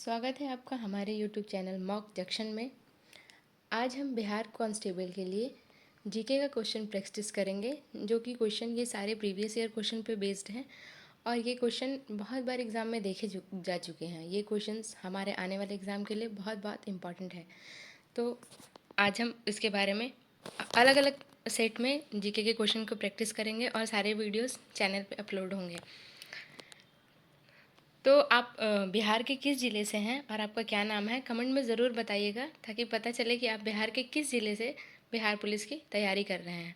स्वागत है आपका हमारे YouTube चैनल मॉक जंक्शन में। आज हम बिहार कांस्टेबल के लिए जीके का क्वेश्चन प्रैक्टिस करेंगे, जो कि क्वेश्चन ये सारे प्रीवियस ईयर क्वेश्चन पे बेस्ड हैं और ये क्वेश्चन बहुत बार एग्ज़ाम में देखे जा चुके हैं। ये क्वेश्चंस हमारे आने वाले एग्ज़ाम के लिए बहुत इम्पॉर्टेंट है। तो आज हम इसके बारे में अलग अलग सेट में जीके के क्वेश्चन को प्रैक्टिस करेंगे और सारे वीडियोज़ चैनल पर अपलोड होंगे। तो आप बिहार के किस ज़िले से हैं और आपका क्या नाम है, कमेंट में ज़रूर बताइएगा, ताकि पता चले कि आप बिहार के किस ज़िले से बिहार पुलिस की तैयारी कर रहे हैं।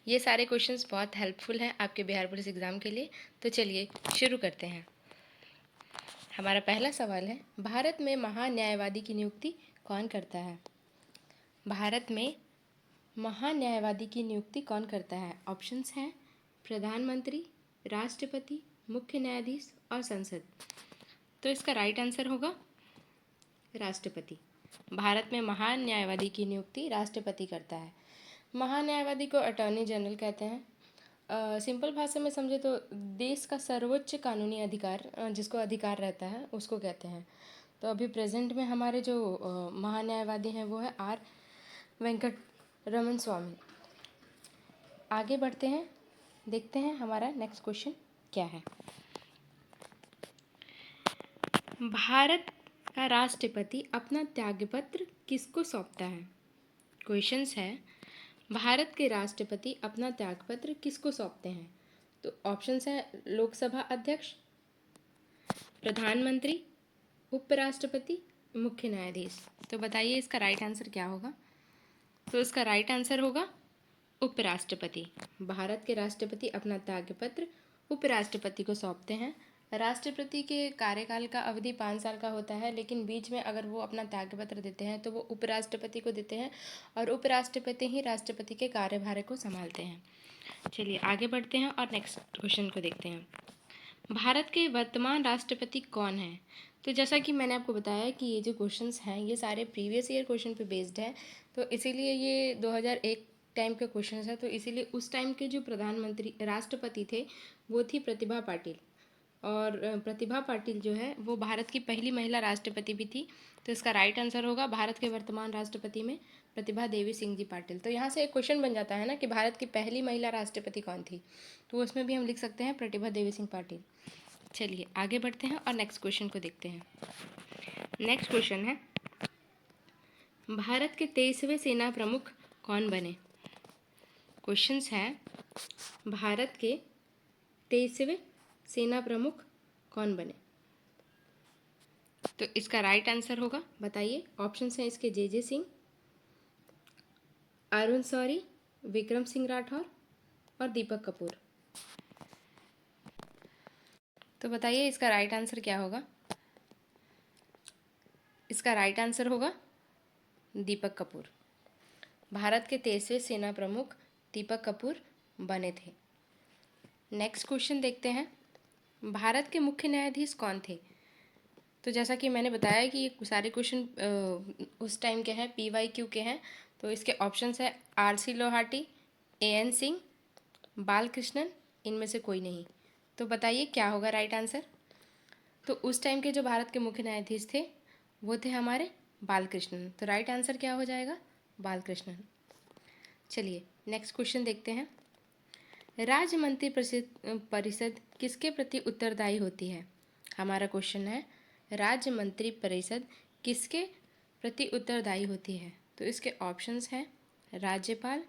ये सारे क्वेश्चंस बहुत हेल्पफुल हैं आपके बिहार पुलिस एग्ज़ाम के लिए। तो चलिए शुरू करते हैं। हमारा पहला सवाल है, भारत में महान्यायवादी की नियुक्ति कौन करता है? भारत में महान्यायवादी की नियुक्ति कौन करता है? ऑप्शंस हैं प्रधानमंत्री, राष्ट्रपति, मुख्य न्यायाधीश और संसद। तो इसका राइट आंसर होगा राष्ट्रपति। भारत में महान न्यायवादी की नियुक्ति राष्ट्रपति करता है। महान न्यायवादी को अटॉर्नी जनरल कहते हैं। सिंपल भाषा में समझे तो देश का सर्वोच्च कानूनी अधिकार जिसको अधिकार रहता है उसको कहते हैं। तो अभी प्रेजेंट में हमारे जो महान न्यायवादी हैं वो है आर वेंकट रमन स्वामी। आगे बढ़ते हैं, देखते हैं हमारा नेक्स्ट क्वेश्चन क्या है। भारत का राष्ट्रपति अपना त्यागपत्र किसको सौंपता है? क्वेश्चंस है, भारत के राष्ट्रपति अपना त्यागपत्र किसको सौंपते हैं? तो ऑप्शंस है लोकसभा अध्यक्ष, प्रधानमंत्री, उपराष्ट्रपति, मुख्य न्यायाधीश। तो बताइए इसका राइट आंसर क्या होगा? तो इसका राइट आंसर होगा उपराष्ट्रपति। भारत के राष्ट्रपति अपना त्यागपत्र उपराष्ट्रपति को सौंपते हैं। राष्ट्रपति के कार्यकाल का अवधि 5 साल का होता है, लेकिन बीच में अगर वो अपना त्यागपत्र देते हैं तो वो उपराष्ट्रपति को देते हैं और उपराष्ट्रपति ही राष्ट्रपति के कार्यभार को संभालते हैं। चलिए आगे बढ़ते हैं और नेक्स्ट क्वेश्चन को देखते हैं। भारत के वर्तमान राष्ट्रपति कौन हैं? तो जैसा कि मैंने आपको बताया कि ये जो क्वेश्चंस हैं ये सारे प्रीवियस ईयर क्वेश्चन पे बेस्ड है, तो इसीलिए ये 2001 टाइम के क्वेश्चंस है। तो इसीलिए उस टाइम के जो प्रधानमंत्री राष्ट्रपति थे वो थी प्रतिभा पाटिल, और प्रतिभा पाटिल जो है वो भारत की पहली महिला राष्ट्रपति भी थी। तो इसका राइट आंसर होगा भारत के वर्तमान राष्ट्रपति में प्रतिभा देवी सिंह जी पाटिल। तो यहाँ से एक क्वेश्चन बन जाता है ना कि भारत की पहली महिला राष्ट्रपति कौन थी, तो उसमें भी हम लिख सकते हैं प्रतिभा देवी सिंह पाटिल। चलिए आगे बढ़ते हैं और नेक्स्ट क्वेश्चन को देखते हैं। नेक्स्ट क्वेश्चन है, भारत के 23वें सेना प्रमुख कौन बने? क्वेश्चंस है, भारत के 23वें सेना प्रमुख कौन बने? तो इसका राइट आंसर होगा, बताइए। ऑप्शंस हैं इसके जे सिंह, अरुण शौरी, विक्रम सिंह राठौर और दीपक कपूर। तो बताइए इसका राइट आंसर क्या होगा? इसका राइट आंसर होगा दीपक कपूर। भारत के 23वें सेना प्रमुख दीपक कपूर बने थे। नेक्स्ट क्वेश्चन देखते हैं, भारत के मुख्य न्यायाधीश कौन थे? तो जैसा कि मैंने बताया कि ये सारे क्वेश्चन उस टाइम के हैं, PYQ के हैं। तो इसके ऑप्शंस है RC लोहाटी, AN सिंह, बालकृष्णन, इनमें से कोई नहीं। तो बताइए क्या होगा राइट आंसर? तो उस टाइम के जो भारत के मुख्य न्यायाधीश थे वो थे हमारे बालकृष्णन। तो राइट आंसर क्या हो जाएगा? बालकृष्णन। चलिए नेक्स्ट क्वेश्चन देखते हैं, राज्य मंत्री परिषद किसके प्रति उत्तरदायी होती है? हमारा क्वेश्चन है, राज्य मंत्री परिषद किसके प्रति उत्तरदायी होती है? तो इसके ऑप्शंस हैं राज्यपाल,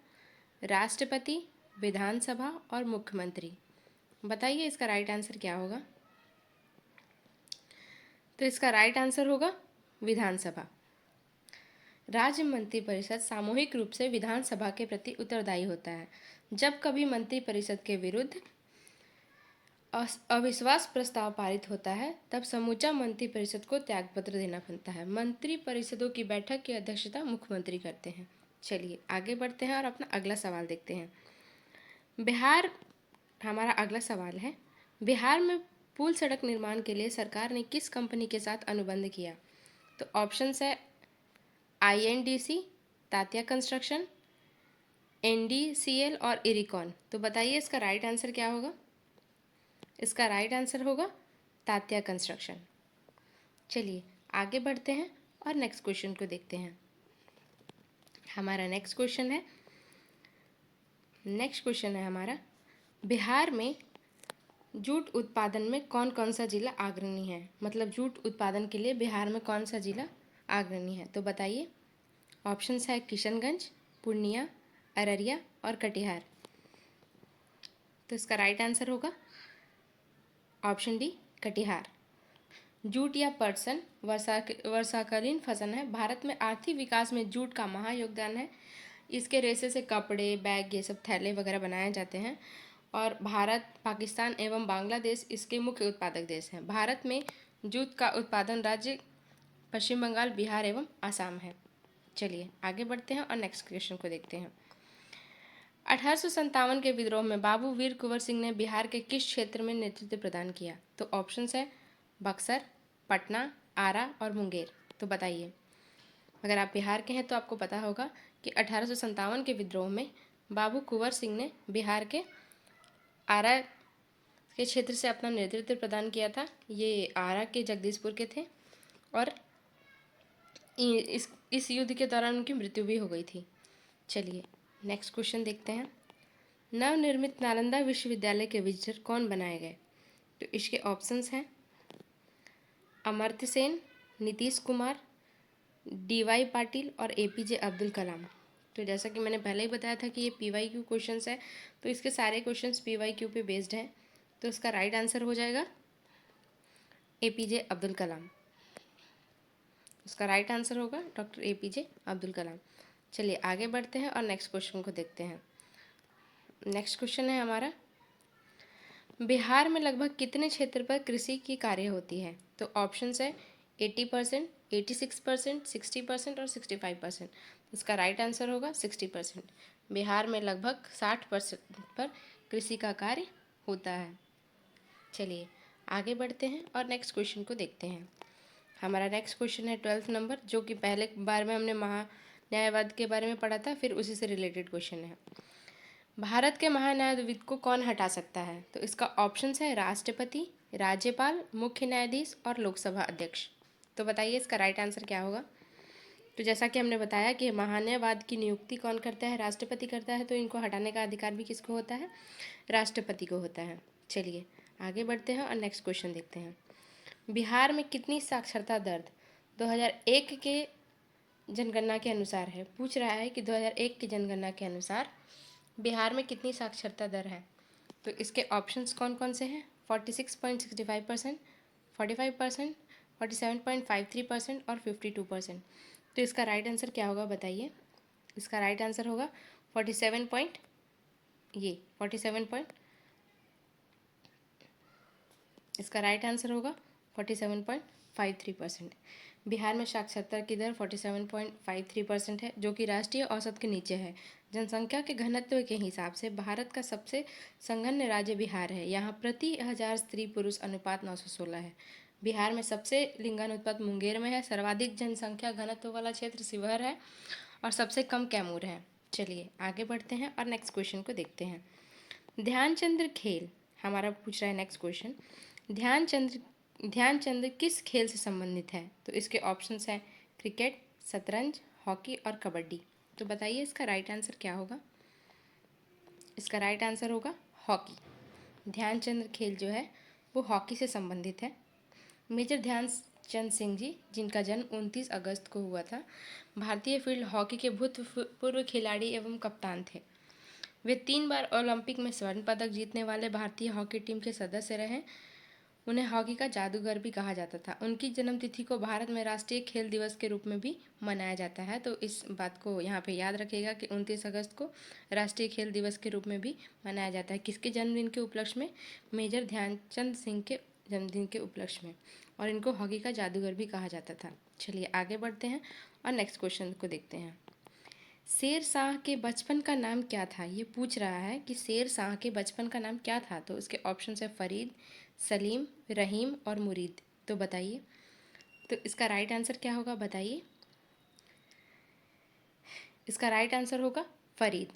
राष्ट्रपति, विधानसभा और मुख्यमंत्री। बताइए इसका राइट आंसर क्या होगा? तो इसका राइट आंसर होगा विधानसभा। राज्य मंत्री परिषद सामूहिक रूप से विधानसभा के प्रति उत्तरदायी होता है। जब कभी मंत्री परिषद के विरुद्ध अविश्वास प्रस्ताव पारित होता है तब समूचा मंत्री परिषद को त्यागपत्र देना पड़ता है। मंत्री परिषदों की बैठक की अध्यक्षता मुख्यमंत्री करते हैं। चलिए आगे बढ़ते हैं और अपना अगला सवाल देखते हैं। बिहार, हमारा अगला सवाल है, बिहार में पुल सड़क निर्माण के लिए सरकार ने किस कंपनी के साथ अनुबंध किया? तो ऑप्शंस है INDC, तात्या कंस्ट्रक्शन, NDCL और इरिकॉन। तो बताइए इसका राइट आंसर क्या होगा? इसका राइट आंसर होगा तात्या कंस्ट्रक्शन। चलिए आगे बढ़ते हैं और नेक्स्ट क्वेश्चन को देखते हैं। हमारा नेक्स्ट क्वेश्चन है हमारा, बिहार में जूट उत्पादन में कौन कौन सा जिला अग्रणी है? मतलब जूट उत्पादन के लिए बिहार में कौन सा जिला अग्रणी है? तो बताइए। ऑप्शंस है किशनगंज, पूर्णिया, अररिया और कटिहार। तो इसका राइट आंसर होगा ऑप्शन डी, कटिहार। जूट या पटसन वर्षाकालीन फसल है। भारत में आर्थिक विकास में जूट का महायोगदान है। इसके रेशे से कपड़े, बैग, ये सब थैले वगैरह बनाए जाते हैं और भारत, पाकिस्तान एवं बांग्लादेश इसके मुख्य उत्पादक देश हैं। भारत में जूट का उत्पादन राज्य पश्चिम बंगाल, बिहार एवं आसाम है। चलिए आगे बढ़ते हैं और नेक्स्ट क्वेश्चन को देखते हैं। 1857 के विद्रोह में बाबू वीर कुंवर सिंह ने बिहार के किस क्षेत्र में नेतृत्व प्रदान किया? तो ऑप्शंस है बक्सर, पटना, आरा और मुंगेर। तो बताइए। अगर आप बिहार के हैं तो आपको पता होगा कि 1857 के विद्रोह में बाबू कुंवर सिंह ने बिहार के आरा के क्षेत्र से अपना नेतृत्व प्रदान किया था। ये आरा के जगदीशपुर के थे और इस युद्ध के दौरान उनकी मृत्यु भी हो गई थी। चलिए नेक्स्ट क्वेश्चन देखते हैं। नवनिर्मित नालंदा विश्वविद्यालय के विजिटर कौन बनाए गए? तो इसके ऑप्शंस हैं अमर्त्य सेन, नीतीश कुमार, DY पाटिल और APJ अब्दुल कलाम। तो जैसा कि मैंने पहले ही बताया था कि ये PYQ क्वेश्चंस है, तो इसके सारे क्वेश्चंस PYQ पे बेस्ड हैं। तो इसका राइट आंसर हो जाएगा APJ अब्दुल कलाम। इसका राइट आंसर होगा डॉक्टर APJ अब्दुल कलाम। चलिए आगे बढ़ते हैं और नेक्स्ट क्वेश्चन को देखते हैं। नेक्स्ट क्वेश्चन है हमारा, बिहार में लगभग कितने क्षेत्र पर कृषि की कार्य होती है? तो ऑप्शंस है 80%, 86%, 60% और 65%। इसका राइट आंसर होगा 60%। बिहार में लगभग 60% पर कृषि का कार्य होता है। चलिए आगे बढ़ते हैं और नेक्स्ट क्वेश्चन को देखते हैं। हमारा नेक्स्ट क्वेश्चन है 12th नंबर, जो कि पहले बार में हमने महान्यायवाद के बारे में पढ़ा था, फिर उसी से रिलेटेड क्वेश्चन है। भारत के महान्यायविद को कौन हटा सकता है? तो इसका ऑप्शंस है राष्ट्रपति, राज्यपाल, मुख्य न्यायाधीश और लोकसभा अध्यक्ष। तो बताइए इसका राइट आंसर क्या होगा? तो जैसा कि हमने बताया कि महान्यायवाद की नियुक्ति कौन करता है? राष्ट्रपति करता है। तो इनको हटाने का अधिकार भी किसको होता है? राष्ट्रपति को होता है। चलिए आगे बढ़ते हैं और नेक्स्ट क्वेश्चन देखते हैं। बिहार में कितनी साक्षरता दर 2001 के जनगणना के अनुसार है? पूछ रहा है कि 2001 की जनगणना के अनुसार बिहार में कितनी साक्षरता दर है? तो इसके ऑप्शंस कौन कौन से हैं? 46.65%, 45%, 47.53% और 52%। तो इसका राइट आंसर क्या होगा बताइए। इसका राइट आंसर होगा 47 इसका राइट आंसर होगा 47.53%। बिहार में साक्षरता की दर 47.53% है, जो कि राष्ट्रीय औसत के नीचे है। जनसंख्या के घनत्व के हिसाब से भारत का सबसे संघन्य राज्य बिहार है। यहाँ प्रति 1000 स्त्री पुरुष अनुपात 916 है। बिहार में सबसे लिंगानुपात मुंगेर में है। सर्वाधिक जनसंख्या घनत्व वाला क्षेत्र शिवहर है और सबसे कम कैमूर है। चलिए आगे बढ़ते हैं और नेक्स्ट क्वेश्चन को देखते हैं। ध्यानचंद खेल हमारा पूछ रहा है नेक्स्ट क्वेश्चन। ध्यानचंद किस खेल से संबंधित है? तो इसके ऑप्शंस हैं क्रिकेट, शतरंज, हॉकी और कबड्डी। तो बताइए इसका राइट आंसर क्या होगा? इसका राइट आंसर होगा हॉकी। ध्यानचंद खेल जो है वो हॉकी से संबंधित है। मेजर ध्यानचंद सिंह जी, जिनका जन्म 29 अगस्त को हुआ था, भारतीय फील्ड हॉकी के भूतपूर्व खिलाड़ी एवं कप्तान थे। वे 3 बार ओलंपिक में स्वर्ण पदक जीतने वाले भारतीय हॉकी टीम के सदस्य रहे। उन्हें हॉकी का जादूगर भी कहा जाता था। उनकी जन्मतिथि को भारत में राष्ट्रीय खेल दिवस के रूप में भी मनाया जाता है। तो इस बात को यहाँ पे याद रखिएगा कि 29 अगस्त को राष्ट्रीय खेल दिवस के रूप में भी मनाया जाता है। किसके जन्मदिन के उपलक्ष्य में? मेजर ध्यानचंद सिंह के जन्मदिन के उपलक्ष्य में। और इनको हॉकी का जादूगर भी कहा जाता था। चलिए आगे बढ़ते हैं और नेक्स्ट क्वेश्चन को देखते हैं। शेर शाह के बचपन का नाम क्या था? ये पूछ रहा है कि शेर शाह के बचपन का नाम क्या था। तो इसके ऑप्शन है फरीद, सलीम, रहीम और मुरीद। तो बताइए। तो इसका राइट आंसर क्या होगा बताइए। इसका राइट आंसर होगा फरीद।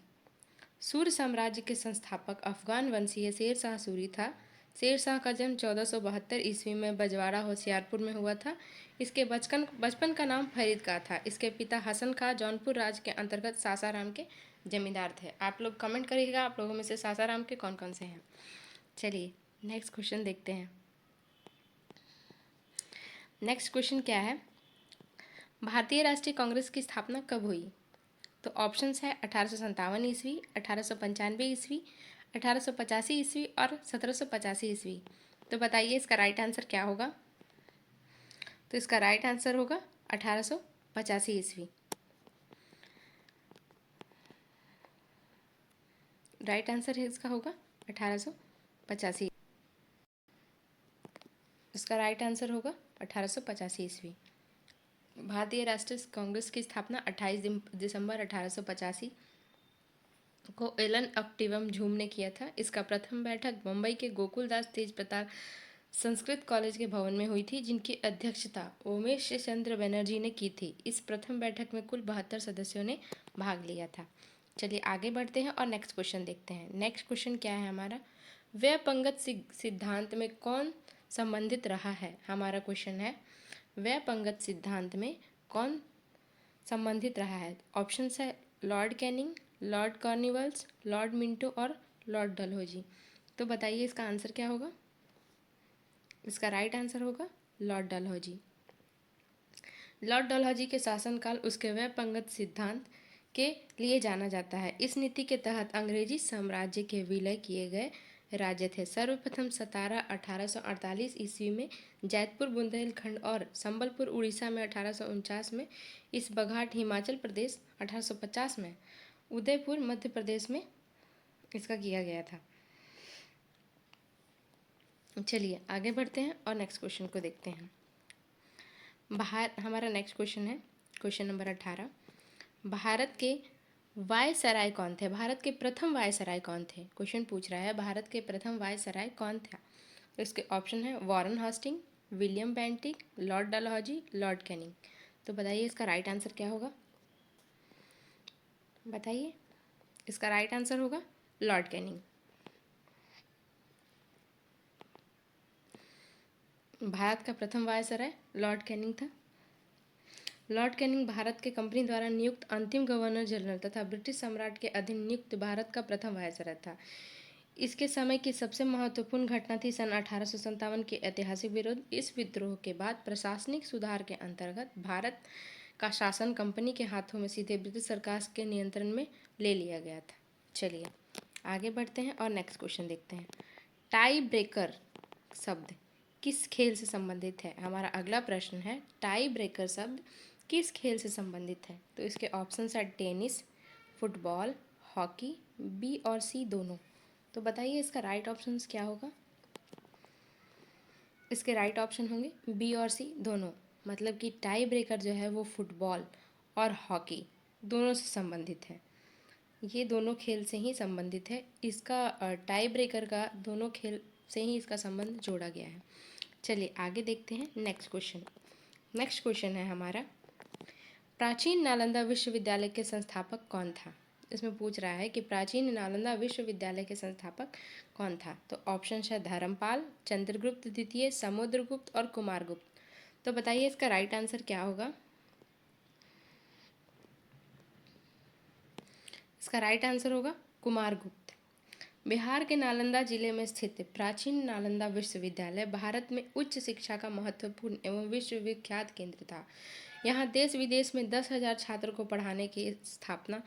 सूर्य साम्राज्य के संस्थापक अफगान वंशीय शेर शाह सूरी था, शेरशाह का जन्म 1472 ईस्वी में बजवाड़ा होशियारपुर में हुआ था। इसके बचपन का नाम फरीद का था। इसके पिता हसन खां जौनपुर राज्य के अंतर्गत सासाराम के जमींदार थे। आप लोग कमेंट करिएगा आप लोगों में से सासाराम के कौन कौन से हैं। चलिए नेक्स्ट क्वेश्चन देखते हैं। नेक्स्ट क्वेश्चन क्या है, भारतीय राष्ट्रीय कांग्रेस की स्थापना कब हुई? तो ऑप्शंस है 1857 ईस्वी, 1895 ईस्वी, 1885 ईस्वी और 1785 ईस्वी। तो बताइए इसका राइट आंसर क्या होगा? तो इसका राइट आंसर होगा 1885 ईस्वी। राइट आंसर है इसका होगा 1885। इसका राइट आंसर होगा 1885 ईस्वी। भारतीय राष्ट्रीय कांग्रेस की स्थापना 28 दिसंबर 1885 को एलन ऑक्टिवम झूम ने किया था। इसका प्रथम बैठक मुंबई के गोकुलदास तेज प्रताप संस्कृत कॉलेज के भवन में हुई थी, जिनकी अध्यक्षता उमेश चंद्र बनर्जी ने की थी। इस प्रथम बैठक में कुल 72 सदस्यों ने भाग लिया था। चलिए आगे बढ़ते हैं और नेक्स्ट क्वेश्चन देखते हैं। नेक्स्ट क्वेश्चन क्या है हमारा, व्यय पंगत सिद्धांत में कौन संबंधित रहा है? हमारा क्वेश्चन है व्यय पंगत सिद्धांत में कौन संबंधित रहा है? ऑप्शंस है Lord Canning, Lord Cornwallis, Lord Minto और लॉर्ड डलहौजी। तो बताइए इसका आंसर क्या होगा? इसका राइट आंसर होगा लॉर्ड डलहौजी। लॉर्ड डलहौजी के शासनकाल उसके व्यय पंगत सिद्धांत के लिए जाना जाता है। इस नीति के तहत अंग्रेजी साम्राज्य के विलय किए गए राज्य थे। सर्वप्रथम सतारा 1848 ईस्वी में, जैतपुर बुंदेलखंड और संबलपुर उड़ीसा में 1849 में, इस बघाट हिमाचल प्रदेश 1850 में, उदयपुर मध्य प्रदेश में इसका किया गया था। चलिए आगे बढ़ते हैं और नेक्स्ट क्वेश्चन को देखते हैं। हमारा नेक्स्ट क्वेश्चन है क्वेश्चन नंबर 18। भारत के वायसराय कौन थे? भारत के प्रथम वायसराय कौन थे? क्वेश्चन पूछ रहा है भारत के प्रथम वायसराय कौन था? तो इसके ऑप्शन है Warren Hastings, William Bentinck, Lord Dalhousie, Lord Canning. तो बताइए इसका राइट आंसर क्या होगा? बताइए इसका राइट आंसर होगा लॉर्ड कैनिंग। भारत का प्रथम वायसराय लॉर्ड कैनिंग था। लॉर्ड कैनिंग भारत के कंपनी द्वारा नियुक्त अंतिम गवर्नर जनरल तथा ब्रिटिश सम्राट के अधीन नियुक्त भारत का प्रथम वायसराय था। इसके समय की सबसे महत्वपूर्ण घटना थी सन 1857 के ऐतिहासिक विरोध। इस विद्रोह के बाद प्रशासनिक सुधार के अंतर्गत भारत का शासन कंपनी के हाथों में सीधे ब्रिटिश सरकार के नियंत्रण में ले लिया गया था। चलिए आगे बढ़ते हैं और नेक्स्ट क्वेश्चन देखते हैं। टाई ब्रेकर शब्द किस खेल से संबंधित है? हमारा अगला प्रश्न है टाई ब्रेकर शब्द किस खेल से संबंधित है? तो इसके ऑप्शंस है टेनिस, फुटबॉल, हॉकी, बी और सी दोनों। तो बताइए इसका राइट ऑप्शंस क्या होगा? इसके राइट ऑप्शन होंगे बी और सी दोनों। मतलब कि टाई ब्रेकर जो है वो फुटबॉल और हॉकी दोनों से संबंधित है। ये दोनों खेल से ही संबंधित है। इसका टाई ब्रेकर का दोनों खेल से ही इसका संबंध जोड़ा गया है। चलिए आगे देखते हैं नेक्स्ट क्वेश्चन। नेक्स्ट क्वेश्चन है हमारा प्राचीन नालंदा विश्वविद्यालय के संस्थापक कौन था? इसमें पूछ रहा है कि प्राचीन नालंदा विश्वविद्यालय के संस्थापक कौन था? तो ऑप्शन है धर्मपाल, चंद्रगुप्त द्वितीय, समुद्रगुप्त और कुमारगुप्त। तो बताइए इसका राइट आंसर क्या होगा? इसका राइट आंसर होगा कुमारगुप्त। बिहार के नालंदा जिले में स्थित प्राचीन नालंदा विश्वविद्यालय भारत में उच्च शिक्षा का महत्वपूर्ण एवं विश्वविख्यात केंद्र था। यहाँ देश विदेश में 10,000 छात्रों को पढ़ाने की स्थापना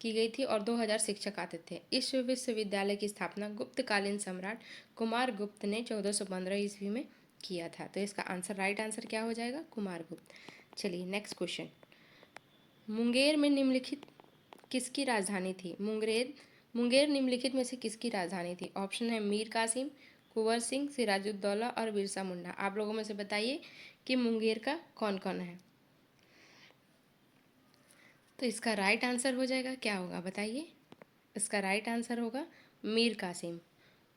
की गई थी और 2,000 शिक्षक आते थे। इस विश्वविद्यालय की स्थापना गुप्तकालीन सम्राट कुमारगुप्त ने 1415 ईस्वी में किया था। तो इसका आंसर राइट आंसर क्या हो जाएगा? कुमारगुप्त। चलिए नेक्स्ट क्वेश्चन। मुंगेर में निम्नलिखित किसकी राजधानी थी? मुंगेर निम्नलिखित में से किसकी राजधानी थी? ऑप्शन है मीर कासिम, कुंवर सिंह, सिराजुद्दौला और बिरसा मुंडा। आप लोगों में से बताइए कि मुंगेर का कौन कौन है? तो इसका राइट आंसर हो जाएगा क्या होगा बताइए? इसका राइट आंसर होगा मीर कासिम।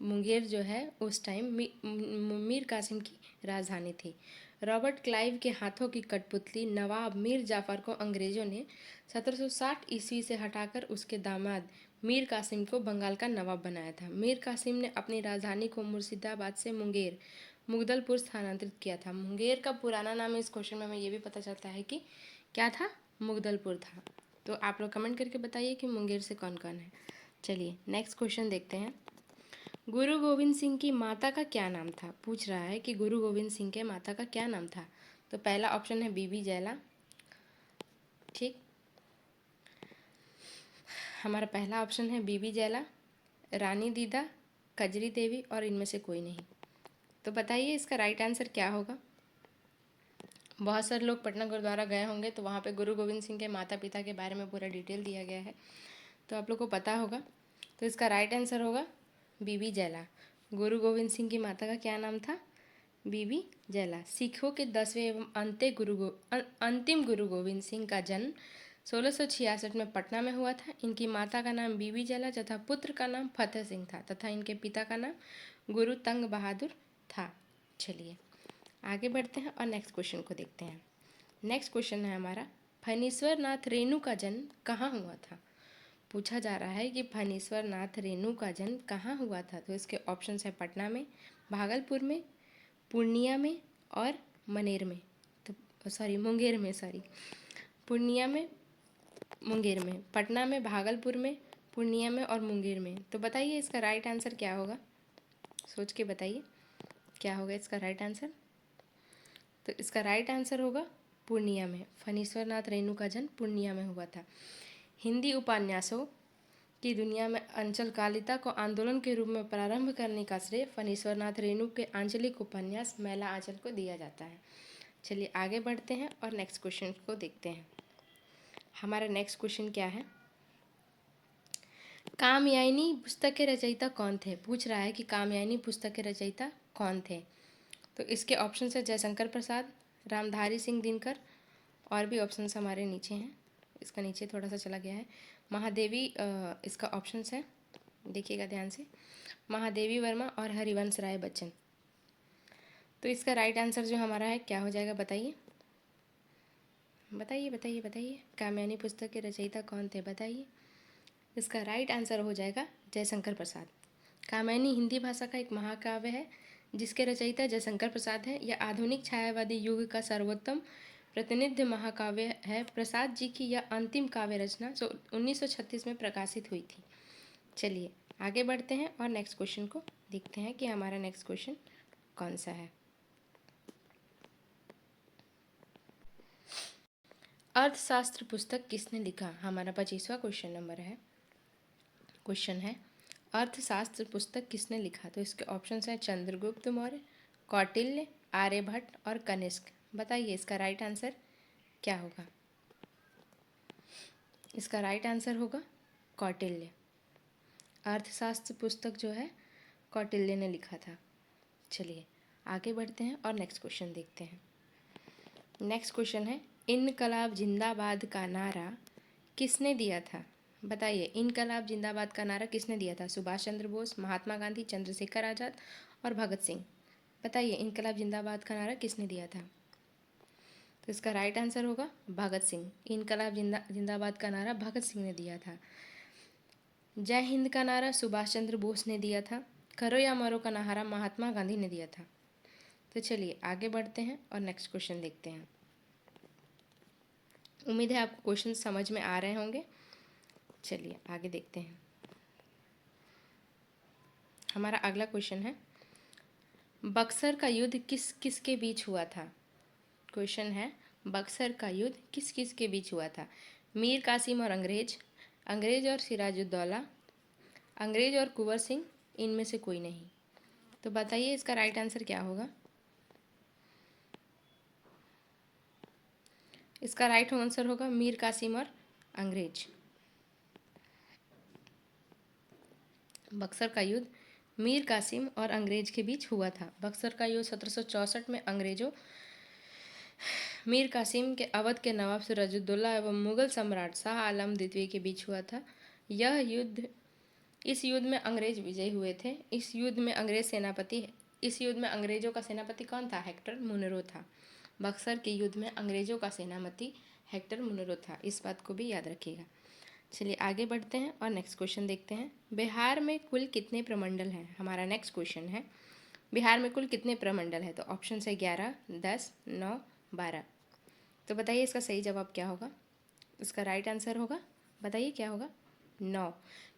मुंगेर जो है उस टाइम मीर कासिम की राजधानी थी। रॉबर्ट क्लाइव के हाथों की कठपुतली नवाब मीर जाफर को अंग्रेजों ने 1760 ईस्वी से हटाकर उसके दामाद मीर कासिम को बंगाल का नवाब बनाया था। मीर कासिम ने अपनी राजधानी को मुर्शिदाबाद से मुंगेर मुगदलपुर स्थानांतरित किया था। मुंगेर का पुराना नाम इस क्वेश्चन में हमें ये भी पता चलता है कि क्या था, मुगदलपुर था। तो आप लोग कमेंट करके बताइए कि मुंगेर से कौन कौन है। चलिए नेक्स्ट क्वेश्चन देखते हैं। गुरु गोविंद सिंह की माता का क्या नाम था? पूछ रहा है कि गुरु गोविंद सिंह के माता का क्या नाम था। तो पहला ऑप्शन है बीबी जैला। ठीक, हमारा पहला ऑप्शन है बीबी जैला, रानी दीदा, कजरी देवी और इनमें से कोई नहीं। तो बताइए इसका राइट आंसर क्या होगा। बहुत सारे लोग पटना गुरुद्वारा गए होंगे तो वहाँ पे गुरु गोविंद सिंह के माता पिता के बारे में पूरा डिटेल दिया गया है, तो आप लोग को पता होगा। तो इसका राइट आंसर होगा बीबी जैला। गुरु गोविंद सिंह की माता का क्या नाम था? बीबी जैला। सिखों के 10वें एवं अंतिम गुरु गोविंद सिंह का जन्म 1666 में पटना में हुआ था। इनकी माता का नाम बीबी जैला तथा पुत्र का नाम फतेह सिंह था तथा इनके पिता का नाम गुरु तंग बहादुर था। चलिए आगे बढ़ते हैं और नेक्स्ट क्वेश्चन को देखते हैं। नेक्स्ट क्वेश्चन है हमारा, फणीश्वर नाथ रेणु का जन्म कहाँ हुआ था? पूछा जा रहा है कि फणीश्वर नाथ रेणु का जन्म कहाँ हुआ था। तो इसके ऑप्शंस है पटना में, भागलपुर में, पूर्णिया में और मनेर में। तो सॉरी मुंगेर में, सॉरी पूर्णिया में, मुंगेर में, पटना में, भागलपुर में, पूर्णिया में और मुंगेर में। तो बताइए इसका राइट आंसर क्या होगा, सोच के बताइए क्या होगा इसका राइट आंसर। तो इसका राइट आंसर होगा पूर्णिया में। फणीश्वर नाथ रेणु का जन्म पूर्णिया में हुआ था। हिंदी उपन्यासों की दुनिया में अंचलकालिता को आंदोलन के रूप में प्रारंभ करने का श्रेय फणीश्वर नाथ रेणु के आंचलिक उपन्यास मैला आंचल को दिया जाता है। चलिए आगे बढ़ते हैं और नेक्स्ट क्वेश्चन को देखते हैं। हमारा नेक्स्ट क्वेश्चन क्या है, कामयानी पुस्तक के रचयिता कौन थे? पूछ रहा है कि कामयानी पुस्तक के रचयिता कौन थे। तो इसके ऑप्शन है जयशंकर प्रसाद, रामधारी सिंह दिनकर, और भी ऑप्शन हमारे नीचे हैं, इसका नीचे थोड़ा सा चला गया है। महादेवी इसका ऑप्शन है, देखिएगा ध्यान से, महादेवी वर्मा और हरिवंश राय बच्चन। तो इसका राइट आंसर जो हमारा है क्या हो जाएगा, बताइए बताइए बताइए बताइए। कामयानी पुस्तक के रचयिता कौन थे बताइए। इसका राइट आंसर हो जाएगा जयशंकर प्रसाद। कामयानी हिंदी भाषा का एक महाकाव्य है जिसके रचयिता जयशंकर प्रसाद है। यह आधुनिक छायावादी युग का सर्वोत्तम प्रतिनिधि महाकाव्य है। प्रसाद जी की यह अंतिम काव्य रचना जो 1936 में प्रकाशित हुई थी। चलिए आगे बढ़ते हैं और नेक्स्ट क्वेश्चन को देखते हैं कि हमारा नेक्स्ट क्वेश्चन कौन सा है। अर्थशास्त्र पुस्तक किसने लिखा? हमारा 25वां क्वेश्चन नंबर है, क्वेश्चन है अर्थशास्त्र पुस्तक किसने लिखा। तो इसके ऑप्शन हैं चंद्रगुप्त मौर्य, कौटिल्य, आर्यभट्ट और कनिष्क। बताइए इसका राइट आंसर क्या होगा। इसका राइट आंसर होगा कौटिल्य। अर्थशास्त्र पुस्तक जो है कौटिल्य ने लिखा था। चलिए आगे बढ़ते हैं और नेक्स्ट क्वेश्चन देखते हैं। नेक्स्ट क्वेश्चन है इनकलाब जिंदाबाद का नारा किसने दिया था? बताइए इनकलाब जिंदाबाद का नारा किसने दिया था? सुभाष चंद्र बोस, महात्मा गांधी, चंद्रशेखर आज़ाद और भगत सिंह। बताइए इनकलाब जिंदाबाद का नारा किसने दिया था। तो इसका राइट आंसर होगा भगत सिंह। इनकलाब जिंदाबाद का नारा भगत सिंह ने दिया था। जय हिंद का नारा सुभाष चंद्र बोस ने दिया था। करो या मरो का नारा महात्मा गांधी ने दिया था। तो चलिए आगे बढ़ते हैं और नेक्स्ट क्वेश्चन देखते हैं। उम्मीद है आपको क्वेश्चन समझ में आ रहे होंगे। चलिए आगे देखते हैं। हमारा अगला क्वेश्चन है बक्सर का युद्ध किस किस के बीच हुआ था? क्वेश्चन है बक्सर का युद्ध किस किस के बीच हुआ था? मीर कासिम और अंग्रेज, अंग्रेज और सिराजुद्दौला, अंग्रेज और कुंवर सिंह, इनमें से कोई नहीं। तो बताइए इसका राइट आंसर क्या होगा। इसका राइट आंसर होगा मीर कासिम और अंग्रेज। बक्सर का युद्ध मीर कासिम और अंग्रेज के बीच हुआ था। बक्सर का युद्ध 1764 में अंग्रेजों मीर कासिम के अवध के नवाब सिराजुद्दौला एवं मुगल सम्राट शाह आलम द्वितीय के बीच हुआ था। इस युद्ध में अंग्रेज विजयी हुए थे। इस युद्ध में अंग्रेज सेनापति इस युद्ध में अंग्रेजों का सेनापति कौन था? हेक्टर मुनरो था। बक्सर के युद्ध में अंग्रेजों का सेनापति हेक्टर मुनरो था, इस बात को भी याद रखिएगा। चलिए आगे बढ़ते हैं और नेक्स्ट क्वेश्चन देखते हैं। बिहार में कुल कितने प्रमंडल हैं? हमारा नेक्स्ट क्वेश्चन है बिहार में कुल कितने प्रमंडल हैं? तो ऑप्शन है 11, 10, 9, 12। तो बताइए इसका सही जवाब क्या होगा? इसका राइट आंसर होगा, बताइए क्या होगा? 9।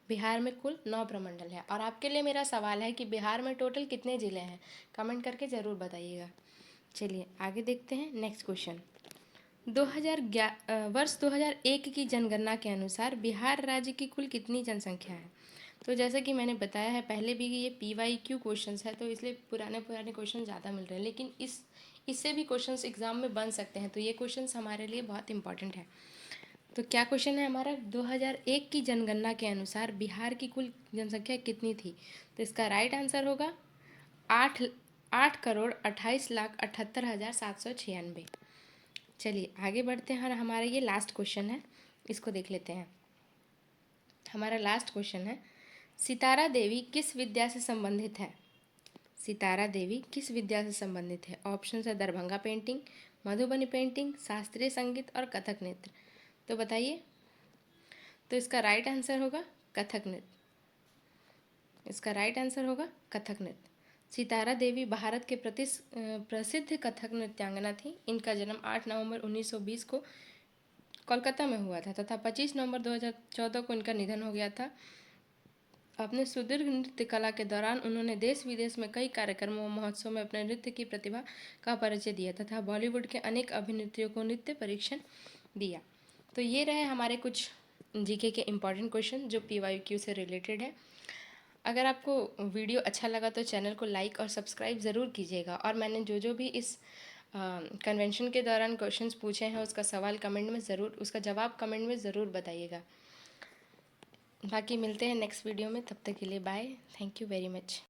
बिहार में कुल 9 प्रमंडल है। और आपके लिए मेरा सवाल है कि बिहार में टोटल कितने ज़िले हैं? कमेंट करके ज़रूर बताइएगा। चलिए आगे देखते हैं नेक्स्ट क्वेश्चन। वर्ष 2001 की जनगणना के अनुसार बिहार राज्य की कुल कितनी जनसंख्या है? तो जैसा कि मैंने बताया है पहले भी कि ये PYQ क्वेश्चंस है, तो इसलिए पुराने क्वेश्चन ज़्यादा मिल रहे हैं, लेकिन इससे भी क्वेश्चंस एग्जाम में बन सकते हैं, तो ये क्वेश्चंस हमारे लिए बहुत इंपॉर्टेंट है। तो क्या क्वेश्चन है हमारा? 2001 की जनगणना के अनुसार बिहार की कुल जनसंख्या कितनी थी? तो इसका राइट आंसर होगा 8,28,78,796। चलिए आगे बढ़ते हैं और हमारा ये लास्ट क्वेश्चन है, इसको देख लेते हैं। हमारा लास्ट क्वेश्चन है सितारा देवी किस विद्या से संबंधित है? सितारा देवी किस विद्या से संबंधित है? ऑप्शन है दरभंगा पेंटिंग, मधुबनी पेंटिंग, शास्त्रीय संगीत और कथक नृत्य। तो बताइए। तो इसका राइट आंसर होगा कथक नृत्य। इसका राइट आंसर होगा कथक नृत्य। सितारा देवी भारत के प्रसिद्ध कथक नृत्यांगना थी। इनका जन्म 8 नवंबर 1920 को कोलकाता में हुआ था तथा 25 नवंबर 2014 को इनका निधन हो गया था। अपने सुदीर्घ नृत्य कला के दौरान उन्होंने देश विदेश में कई कार्यक्रमों व महोत्सव में अपने नृत्य की प्रतिभा का परिचय दिया तथा बॉलीवुड के अनेक अभिनेत्रियों को नृत्य परीक्षण दिया। तो ये रहे हमारे कुछ जीके के इम्पॉर्टेंट क्वेश्चन जो PYQ से रिलेटेड है। अगर आपको वीडियो अच्छा लगा तो चैनल को लाइक और सब्सक्राइब ज़रूर कीजिएगा। और मैंने जो भी इस कन्वेंशन के दौरान क्वेश्चंस पूछे हैं उसका जवाब कमेंट में ज़रूर बताइएगा। बाकी मिलते हैं नेक्स्ट वीडियो में, तब तक के लिए bye. Thank you very much.